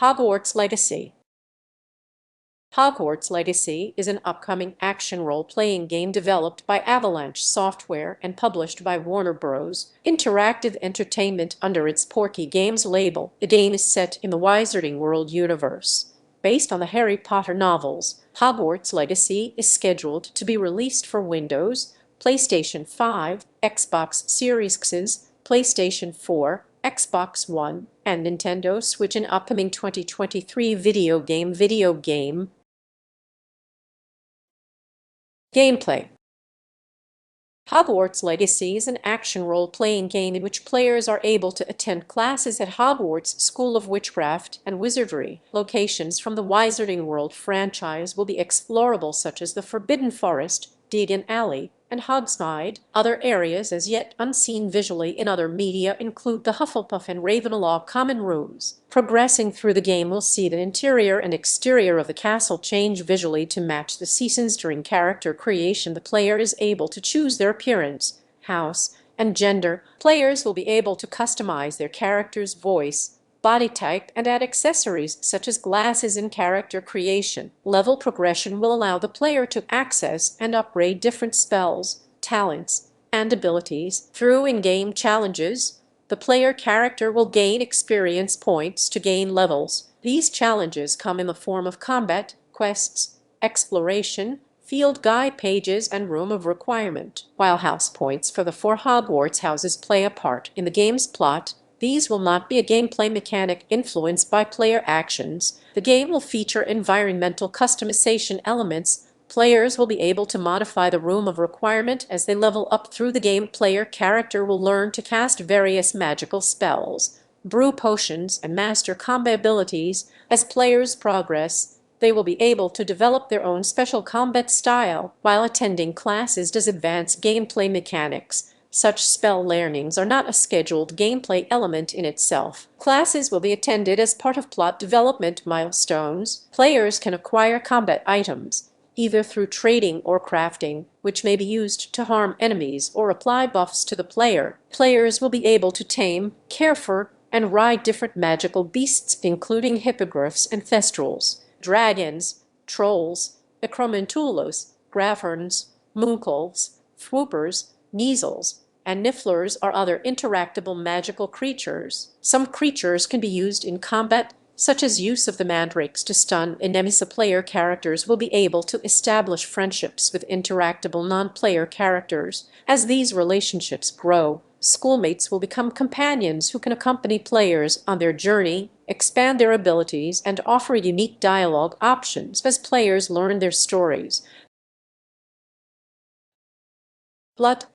Hogwarts Legacy. Hogwarts Legacy is an upcoming action role-playing game developed by Avalanche Software and published by Warner Bros. Interactive Entertainment under its Porky Games label. The game is set in the Wizarding World universe. Based on the Harry Potter novels, Hogwarts Legacy is scheduled to be released for Windows, PlayStation 5, Xbox Series X, PlayStation 4, Xbox One, and Nintendo Switch in upcoming 2023 video game. Gameplay. Hogwarts Legacy is an action role-playing game in which players are able to attend classes at Hogwarts School of Witchcraft and Wizardry. Locations from the Wizarding World franchise will be explorable, such as the Forbidden Forest, Diagon Alley, and Hogsmeade. Other areas as yet unseen visually in other media include the Hufflepuff and Ravenclaw common rooms. Progressing through the game will see the interior and exterior of the castle change visually to match the seasons. During character creation, the player is able to choose their appearance, house, and gender. Players will be able to customize their character's voice, body type, and add accessories such as glasses in character creation. Level progression will allow the player to access and upgrade different spells, talents, and abilities. Through in-game challenges, the player character will gain experience points to gain levels. These challenges come in the form of combat, quests, exploration, field guide pages, and room of requirement. While house points for the 4 Hogwarts houses play a part in the game's plot, these will not be a gameplay mechanic influenced by player actions. The game will feature environmental customization elements. Players will be able to modify the room of requirement as they level up through the game. Player character will learn to cast various magical spells, brew potions, and master combat abilities. As players progress, they will be able to develop their own special combat style. While attending classes does advance gameplay mechanics, such spell learnings are not a scheduled gameplay element in itself. Classes will be attended as part of plot development milestones. Players can acquire combat items, either through trading or crafting, which may be used to harm enemies or apply buffs to the player. Players will be able to tame, care for, and ride different magical beasts, including hippogriffs and thestrals, dragons, trolls, necromantulos, grafferns, mooncles, swoopers, measles, and nifflers are other interactable magical creatures. Some creatures can be used in combat, such as use of the mandrakes to stun enemies. Player characters will be able to establish friendships with interactable non-player characters. As these relationships grow, schoolmates will become companions who can accompany players on their journey, expand their abilities, and offer unique dialogue options as players learn their stories. Plot.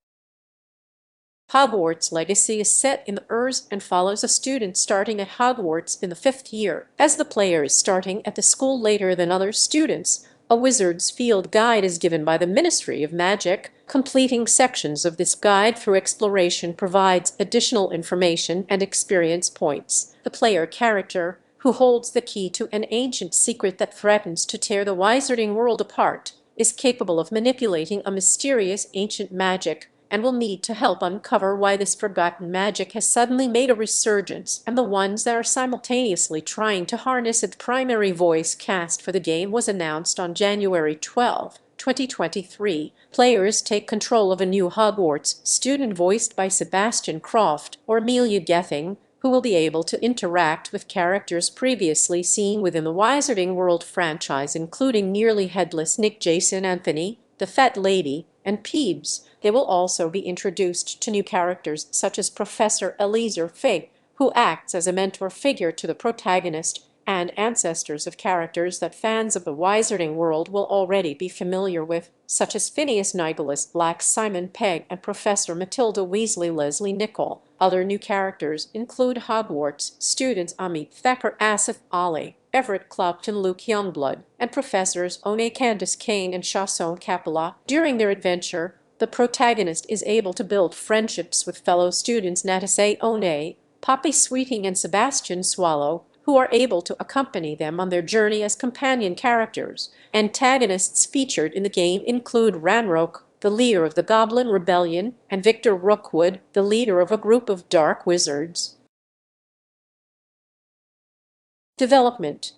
Hogwarts Legacy is set in the Urs and follows a student starting at Hogwarts in the 5th year. As the player is starting at the school later than other students, a wizard's field guide is given by the Ministry of Magic. Completing sections of this guide through exploration provides additional information and experience points. The player character, who holds the key to an ancient secret that threatens to tear the Wizarding World apart, is capable of manipulating a mysterious ancient magic, and will need to help uncover why this forgotten magic has suddenly made a resurgence, and the ones that are simultaneously trying to harness it. Primary voice cast for the game was announced on January 12, 2023. Players take control of a new Hogwarts student voiced by Sebastian Croft or Amelia Gething, who will be able to interact with characters previously seen within the Wizarding World franchise, including Nearly Headless Nick, Jason Anthony, the Fat Lady, and Peebs. They will also be introduced to new characters such as Professor Eliezer Fig, who acts as a mentor figure to the protagonist, and ancestors of characters that fans of the Wizarding World will already be familiar with, such as Phineas Nicholas Black, Simon Pegg, and Professor Matilda Weasley. Leslie Nichol. Other new characters include Hogwarts students Amit Thacker, Asif Ali, Everett Clopton, Luke Youngblood, and Professors One Candace Kane and Shasone Kapila. During their adventure, the protagonist is able to build friendships with fellow students Natase One, Poppy Sweeting, and Sebastian Swallow, who are able to accompany them on their journey as companion characters. Antagonists featured in the game include Ranrock, the leader of the Goblin Rebellion, and Victor Rookwood, the leader of a group of dark wizards. Development.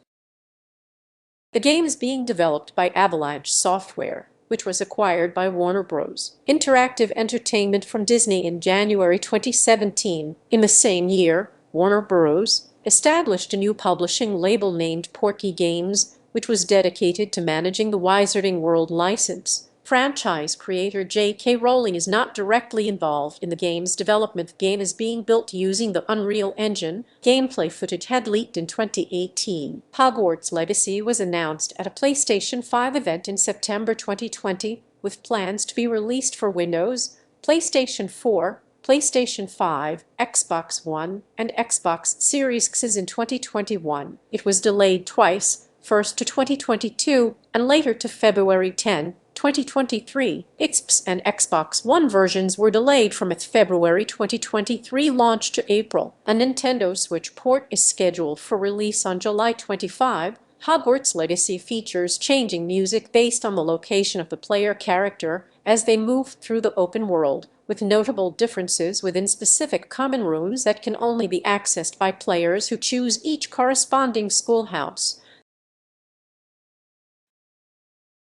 The game is being developed by Avalanche Software, which was acquired by Warner Bros. Interactive Entertainment from Disney in January 2017. In the same year, Warner Bros. Established a new publishing label named Porky Games, which was dedicated to managing the Wizarding World license. Franchise creator J.K. Rowling is not directly involved in the game's development. The game is being built using the Unreal Engine. Gameplay footage had leaked in 2018. Hogwarts Legacy was announced at a PlayStation 5 event in September 2020, with plans to be released for Windows, PlayStation 4, PlayStation 5, Xbox One, and Xbox Series X in 2021. It was delayed twice, first to 2022 and later to February 10, 2023. Xbox and Xbox One versions were delayed from its February 2023 launch to April. A Nintendo Switch port is scheduled for release on July 25. Hogwarts Legacy features changing music based on the location of the player character as they move through the open world, with notable differences within specific common rooms that can only be accessed by players who choose each corresponding schoolhouse.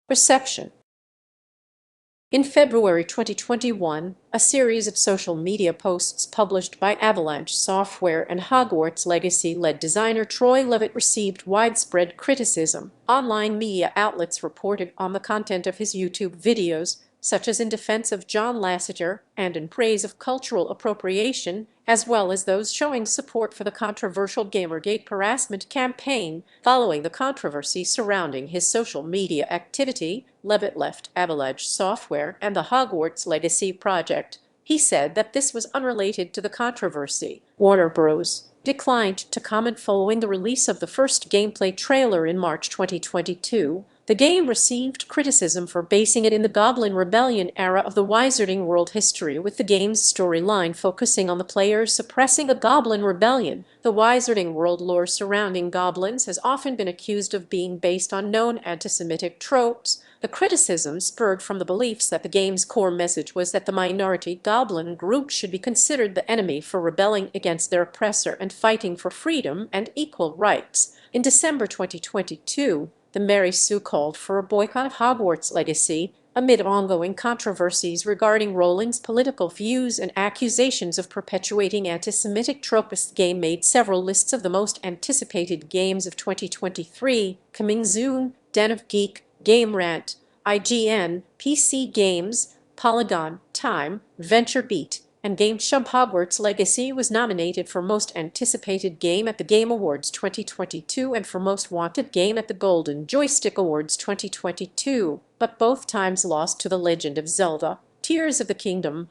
Reception. In February 2021, a series of social media posts published by Avalanche Software and Hogwarts Legacy-led designer Troy Levitt received widespread criticism. Online media outlets reported on the content of his YouTube videos, such as in defense of John Lasseter and in praise of cultural appropriation, as well as those showing support for the controversial Gamergate harassment campaign. Following the controversy surrounding his social media activity, Levitt left Avalanche Software and the Hogwarts Legacy project. He said that this was unrelated to the controversy. Warner Bros. Declined to comment following the release of the first gameplay trailer in March 2022. The game received criticism for basing it in the Goblin Rebellion era of the Wizarding World history, with the game's storyline focusing on the players suppressing the Goblin Rebellion. The Wizarding World lore surrounding goblins has often been accused of being based on known anti-Semitic tropes. The criticism spurred from the beliefs that the game's core message was that the minority goblin group should be considered the enemy for rebelling against their oppressor and fighting for freedom and equal rights. In December 2022, the Mary Sue called for a boycott of Hogwarts Legacy amid ongoing controversies regarding Rowling's political views and accusations of perpetuating anti-Semitic tropes. The game made several lists of the most anticipated games of 2023, coming soon: Den of Geek, Game Rant, IGN, PC Games, Polygon, Time, VentureBeat, and GameShop. Hogwarts Legacy was nominated for Most Anticipated Game at the Game Awards 2022 and for Most Wanted Game at the Golden Joystick Awards 2022, but both times lost to The Legend of Zelda: Tears of the Kingdom.